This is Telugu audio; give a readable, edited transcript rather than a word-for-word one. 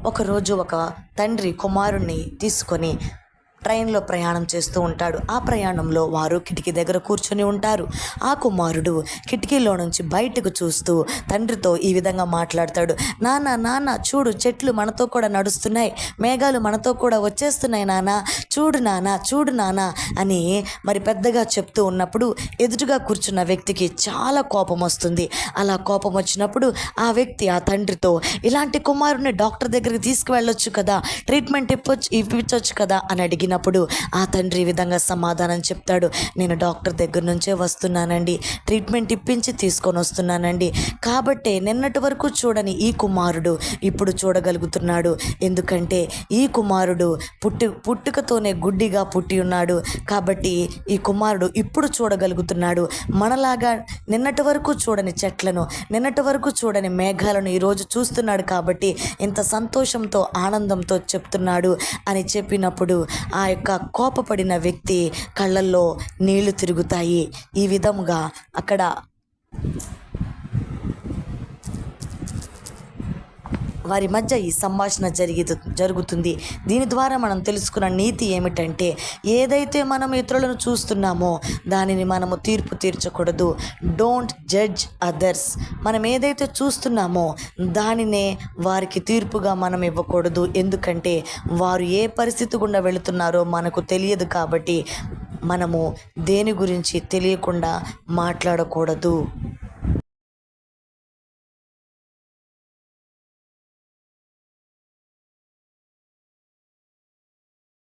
ఒకరోజు ఒక తండ్రి కుమారుణ్ణి తీసుకొని ట్రైన్లో ప్రయాణం చేస్తూ ఉంటాడు. ఆ ప్రయాణంలో వారు కిటికీ దగ్గర కూర్చొని ఉంటారు. ఆ కుమారుడు కిటికీలో నుంచి బయటకు చూస్తూ తండ్రితో ఈ విధంగా మాట్లాడతాడు. నాన్న నాన్న చూడు, చెట్లు మనతో కూడా నడుస్తున్నాయి, మేఘాలు మనతో కూడా వచ్చేస్తున్నాయి నాన్న, చూడు నాన్న చూడు నాన్న అని మరి పెద్దగా చెప్తూ ఉన్నప్పుడు ఎదురుగా కూర్చున్న వ్యక్తికి చాలా కోపం వస్తుంది. అలా కోపం వచ్చినప్పుడు ఆ వ్యక్తి ఆ తండ్రితో, ఇలాంటి కుమారుడిని డాక్టర్ దగ్గరికి తీసుకువెళ్ళొచ్చు కదా, ట్రీట్మెంట్ ఇప్పించవచ్చు కదా అని అడిగినప్పుడు ఆ తండ్రి ఈ విధంగా సమాధానం చెప్తాడు. నేను డాక్టర్ దగ్గర నుంచే వస్తున్నానండి, ట్రీట్మెంట్ ఇప్పించి తీసుకొని వస్తున్నానండి. కాబట్టే నిన్నటి వరకు చూడని ఈ కుమారుడు ఇప్పుడు చూడగలుగుతున్నాడు. ఎందుకంటే ఈ కుమారుడు పుట్టుకతోనే గుడ్డిగా పుట్టి ఉన్నాడు. కాబట్టి ఈ కుమారుడు ఇప్పుడు చూడగలుగుతున్నాడు. మనలాగా నిన్నటి వరకు చూడని చెట్లను, నిన్నటి వరకు చూడని మేఘాలను ఈరోజు చూస్తున్నాడు. కాబట్టి ఇంత సంతోషంతో ఆనందంతో చెప్తున్నాడు అని చెప్పినప్పుడు ఆ యొక్క కోపపడిన వ్యక్తి కళ్ళల్లో నీళ్లు తిరుగుతాయి. ఈ విధముగా అక్కడ వారి మధ్య ఈ సంభాషణ జరుగుతుంది. దీని ద్వారా మనం తెలుసుకున్న నీతి ఏమిటంటే, ఏదైతే మనం ఇతరులను చూస్తున్నామో దానిని మనము తీర్పు తీర్చకూడదు. Don't judge others. మనం ఏదైతే చూస్తున్నామో దానినే వారికి తీర్పుగా మనం ఇవ్వకూడదు. ఎందుకంటే వారు ఏ పరిస్థితి గుండా వెళుతున్నారో మనకు తెలియదు. కాబట్టి మనము దేని గురించి తెలియకుండా మాట్లాడకూడదు.